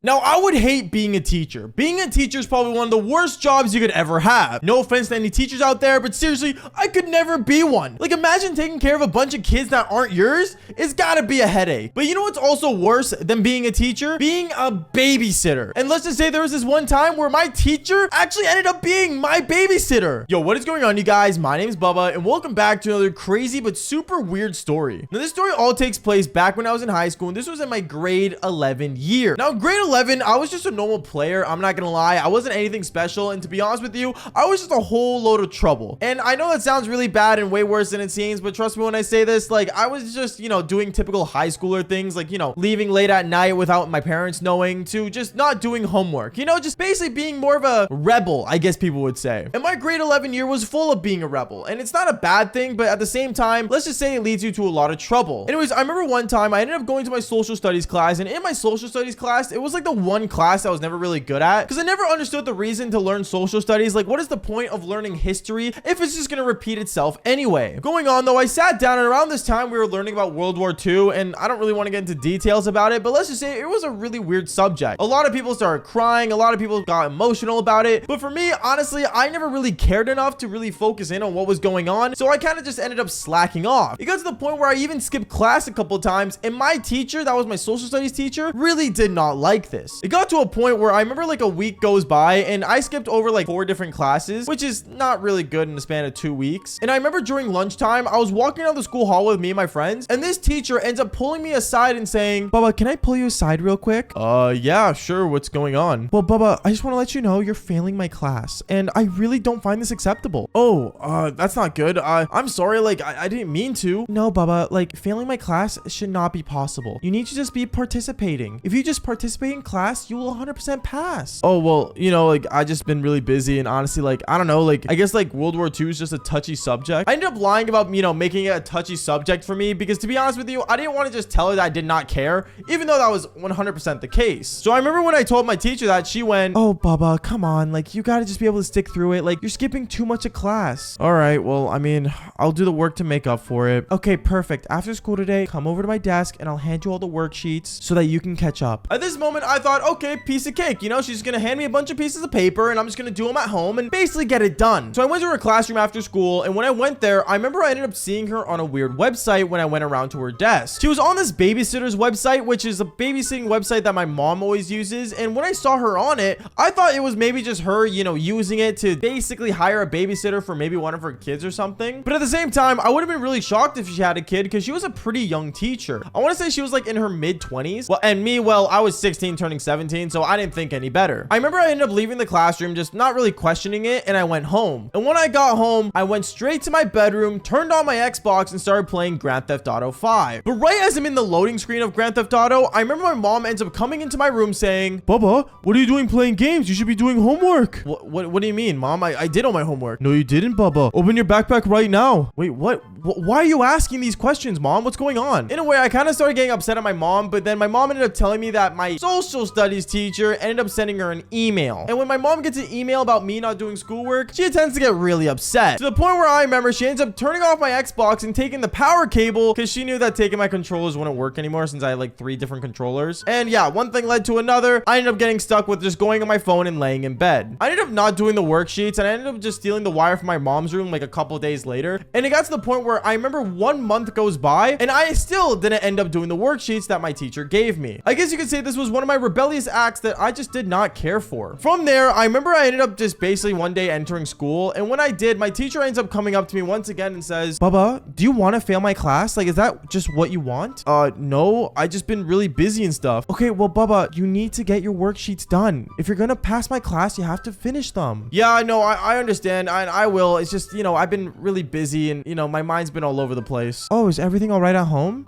Now, I would hate being a teacher. Being a teacher is probably one of the worst jobs you could ever have. No offense to any teachers out there, but seriously, I could never be one. Like, imagine taking care of a bunch of kids that aren't yours. It's gotta be a headache. But you know what's also worse than being a teacher? Being a babysitter. And let's just say there was this one time where my teacher actually ended up being my babysitter. Yo, what is going on, you guys? My name is Bubba, and welcome back to another crazy but super weird story. Now, this story all takes place back when I was in high school, and this was in my grade 11 year. Now, grade 11, I was just a normal player. I'm not gonna lie, I wasn't anything special, and to be honest with you, I was just a whole load of trouble. And I know that sounds really bad and way worse than it seems, but trust me when I say this, like, I was just, doing typical high schooler things, like, leaving late at night without my parents knowing, to just not doing homework, just basically being more of a rebel, I guess people would say. And my grade 11 year was full of being a rebel, and it's not a bad thing, but at the same time, let's just say it leads you to a lot of trouble. Anyways, I remember one time I ended up going to my social studies class, and in my social studies class, it was like the one class I was never really good at, because I never understood the reason to learn social studies. Like, what is the point of learning history if it's just gonna repeat itself anyway? Going on though, I sat down, and around this time we were learning about World War II, and I don't really want to get into details about it, but let's just say it was a really weird subject. A lot of people started crying, a lot of people got emotional about it, but for me, honestly, I never really cared enough to really focus in on what was going on, so I kind of just ended up slacking off. It got to the point where I even skipped class a couple times, and my teacher, that was my social studies teacher, really did not like this. It got to a point where I remember like a week goes by and I skipped over like 4 different classes, which is not really good in the span of 2 weeks. And I remember during lunchtime, I was walking down the school hall with me and my friends, and this teacher ends up pulling me aside and saying, "Bubba, can I pull you aside real quick?" Yeah, sure. What's going on? "Well, Bubba, I just want to let you know you're failing my class, and I really don't find this acceptable." "Oh, that's not good. I'm sorry. Like, I didn't mean to." "No, Bubba, like, failing my class should not be possible. You need to just be participating. If you just participate in class, you will 100% pass." "Oh, well, like, I just been really busy, and honestly, like, I don't know, like, I guess like World War II is just a touchy subject." I ended up lying about, making it a touchy subject for me, because to be honest with you, I didn't want to just tell her that I did not care, even though that was 100% the case. So I remember when I told my teacher that, she went, "Oh, Bubba, come on, like, you gotta just be able to stick through it. Like, you're skipping too much of class." "All right, well, I mean, I'll do the work to make up for it." "Okay, perfect. After school today, come over to my desk and I'll hand you all the worksheets so that you can catch up." At this moment, I thought, okay, piece of cake. She's gonna hand me a bunch of pieces of paper and I'm just gonna do them at home and basically get it done. So I went to her classroom after school, and when I went there, I remember I ended up seeing her on a weird website when I went around to her desk. She was on this Babysitter's website, which is a babysitting website that my mom always uses, and when I saw her on it, I thought it was maybe just her, using it to basically hire a babysitter for maybe one of her kids or something. But at the same time, I would have been really shocked if she had a kid, because she was a pretty young teacher. I want to say she was like in her mid-20s. Well, I was 16 turning 17, so I didn't think any better. I remember I ended up leaving the classroom, just not really questioning it, and I went home. And when I got home, I went straight to my bedroom, turned on my Xbox, and started playing Grand Theft Auto 5. But right as I'm in the loading screen of Grand Theft Auto, I remember my mom ends up coming into my room saying, "Bubba, what are you doing playing games? You should be doing homework." What do you mean, Mom? I did all my homework." "No, you didn't, Bubba. Open your backpack right now." "Wait, what? Why are you asking these questions, Mom? What's going on?" In a way, I kind of started getting upset at my mom, but then my mom ended up telling me that my social studies teacher ended up sending her an email. And when my mom gets an email about me not doing schoolwork, she tends to get really upset, to the point where I remember she ends up turning off my Xbox and taking the power cable, because she knew that taking my controllers wouldn't work anymore, since I had like 3 different controllers. And yeah, one thing led to another. I ended up getting stuck with just going on my phone and laying in bed. I ended up not doing the worksheets, and I ended up just stealing the wire from my mom's room like a couple days later. And it got to the point where I remember 1 month goes by and I still didn't end up doing the worksheets that my teacher gave me. I guess you could say this was one of my rebellious acts that I just did not care for. From there, I remember I ended up just basically one day entering school, and when I did, my teacher ends up coming up to me once again and says, "Bubba, do you want to fail my class? Like, is that just what you want?" No, I just been really busy and stuff." "Okay, well, Bubba, you need to get your worksheets done. If you're gonna pass my class, you have to finish them." "Yeah, I know, I understand, I will. It's just, I've been really busy, and, my mind's been all over the place." "Oh, is everything all right at home?"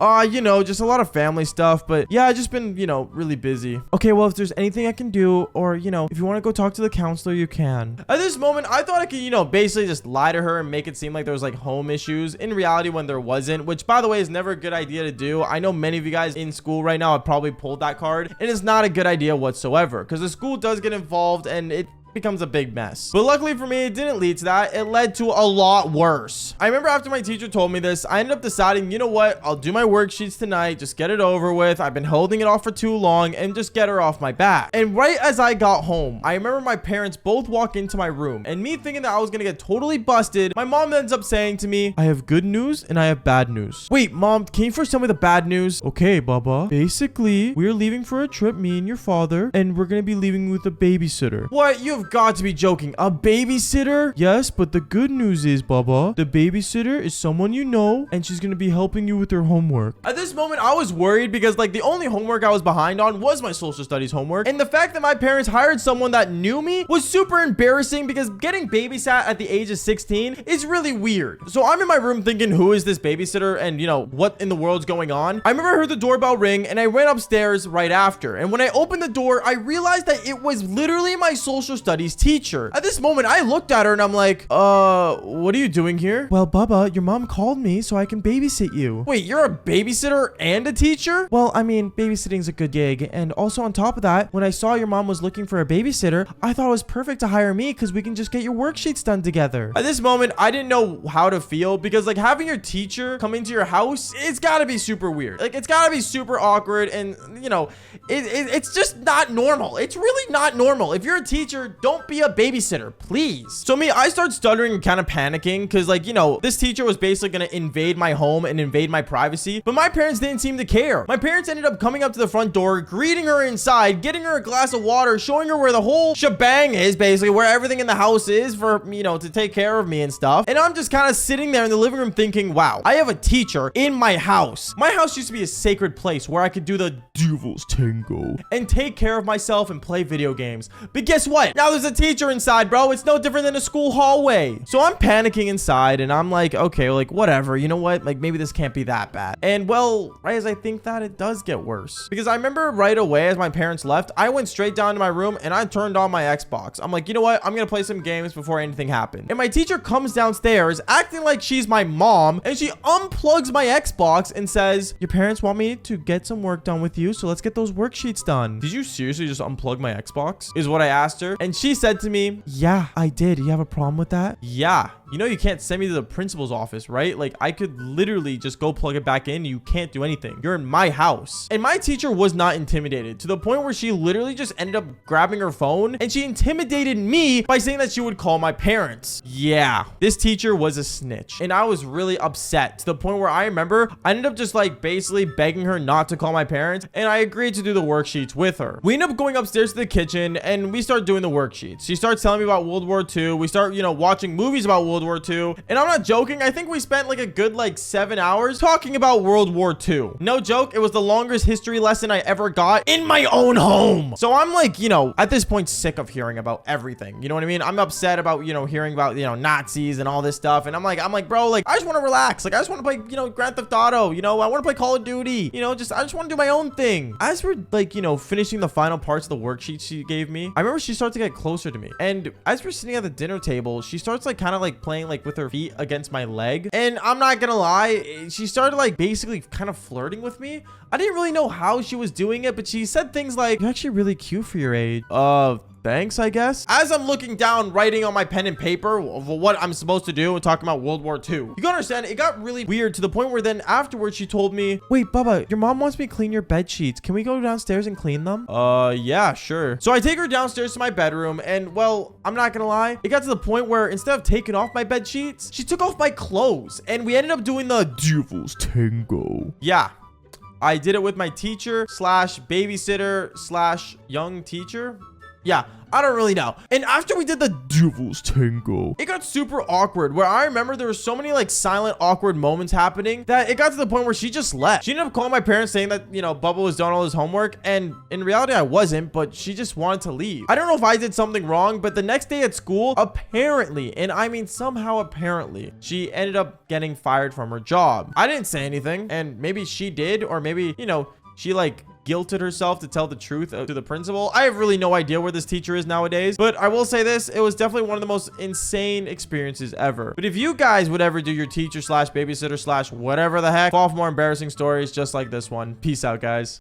Just a lot of family stuff, but yeah, I just been, really busy." "Okay, well, if there's anything I can do, or, if you want to go talk to the counselor, you can." At this moment, I thought I could, basically just lie to her and make it seem like there was like home issues in reality when there wasn't, which by the way is never a good idea to do. I know many of you guys in school right now have probably pulled that card, and it's not a good idea whatsoever, because the school does get involved, and becomes a big mess. But luckily for me, it didn't lead to that. It led to a lot worse. I remember after my teacher told me this, I ended up deciding, you know what? I'll do my worksheets tonight. Just get it over with. I've been holding it off for too long and just get her off my back. And right as I got home, I remember my parents both walk into my room and me thinking that I was gonna get totally busted. My mom ends up saying to me, I have good news and I have bad news. Wait, mom, can you first tell me the bad news? Okay, Baba. Basically, we're leaving for a trip, me and your father, and we're gonna be leaving with a babysitter. What? You've got to be joking. A babysitter? Yes, but the good news is, Baba, the babysitter is someone you know, and she's gonna be helping you with your homework. At this moment, I was worried because like the only homework I was behind on was my social studies homework, and the fact that my parents hired someone that knew me was super embarrassing because getting babysat at the age of 16 is really weird. So I'm in my room thinking, who is this babysitter and you know what in the world's going on? I remember I heard the doorbell ring and I went upstairs right after, and when I opened the door, I realized that it was literally my social studies teacher. At this moment, I looked at her and I'm like, what are you doing here? Well, Baba, your mom called me so I can babysit you. Wait, you're a babysitter and a teacher? Well, I mean, babysitting's a good gig, and also on top of that, when I saw your mom was looking for a babysitter, I thought it was perfect to hire me because we can just get your worksheets done together. At this moment, I didn't know how to feel because like having your teacher come into your house, it's gotta be super weird. Like it's gotta be super awkward, and you know, it's just not normal. It's really not normal. If you're a teacher, don't be a babysitter, please. So me, I start stuttering and kind of panicking because like, you know, this teacher was basically gonna invade my home and invade my privacy, but my parents didn't seem to care. My parents ended up coming up to the front door, greeting her inside, getting her a glass of water, showing her where the whole shebang is, basically where everything in the house is for, you know, to take care of me and stuff. And I'm just kind of sitting there in the living room thinking, wow, I have a teacher in my house. My house used to be a sacred place where I could do the devil's tango and take care of myself and play video games. But guess what? Now there's a teacher inside, bro. It's no different than a school hallway. So I'm panicking inside and I'm like, okay, like whatever, you know what? Like maybe this can't be that bad. And well, right as I think that, it does get worse. Because I remember right away as my parents left, I went straight down to my room and I turned on my Xbox. I'm like, you know what? I'm gonna play some games before anything happened. And my teacher comes downstairs acting like she's my mom, and she unplugs my Xbox and says, your parents want me to get some work done with you, so let's get those worksheets done. Did you seriously just unplug my Xbox? Is what I asked her. And she said to me, yeah, I did. You have a problem with that? Yeah. You know, you can't send me to the principal's office, right? Like I could literally just go plug it back in. You can't do anything. You're in my house. And my teacher was not intimidated to the point where she literally just ended up grabbing her phone and she intimidated me by saying that she would call my parents. Yeah, this teacher was a snitch. And I was really upset to the point where I remember I ended up just like basically begging her not to call my parents, and I agreed to do the worksheets with her. We end up going upstairs to the kitchen and we start doing the worksheets. She starts telling me about World War II. We start, you know, watching movies about World War II. And I'm not joking. I think we spent like a good like 7 hours talking about World War II. No joke. It was the longest history lesson I ever got in my own home. So I'm like, you know, at this point sick of hearing about everything. You know what I mean? I'm upset about, you know, hearing about, you know, Nazis and all this stuff. And I'm like, bro, like I just want to relax. Like I just want to play, you know, Grand Theft Auto. You know, I want to play Call of Duty. You know, I just want to do my own thing. As we're like, you know, finishing the final parts of the worksheet she gave me, I remember she started to get closer to me. And as we're sitting at the dinner table, she starts like kind of like playing like with her feet against my leg. And I'm not gonna lie, she started like basically kind of flirting with me. I didn't really know how she was doing it, but she said things like, you're actually really cute for your age. Thanks, I guess. As I'm looking down, writing on my pen and paper of what I'm supposed to do and talking about World War II. You gotta understand, it got really weird to the point where then afterwards she told me, wait, Baba, your mom wants me to clean your bed sheets. Can we go downstairs and clean them? Yeah, sure. So I take her downstairs to my bedroom and well, I'm not gonna lie, it got to the point where instead of taking off my bed sheets, she took off my clothes and we ended up doing the devil's tango. Yeah. I did it with my teacher slash babysitter slash young teacher. Yeah, I don't really know. And after we did the devil's tango, it got super awkward where I remember there were so many like silent awkward moments happening that it got to the point where she just left. She ended up calling my parents saying that, you know, Bubba was done all his homework, and in reality I wasn't, but she just wanted to leave. I don't know if I did something wrong, but the next day at school, apparently, and I mean somehow apparently, she ended up getting fired from her job. I didn't say anything, and maybe she did, or maybe, you know, she like guilted herself to tell the truth to the principal. I have really no idea where this teacher is nowadays, but I will say this, it was definitely one of the most insane experiences ever. But if you guys would ever do your teacher slash babysitter slash whatever the heck, fall for more embarrassing stories just like this one. Peace out, guys.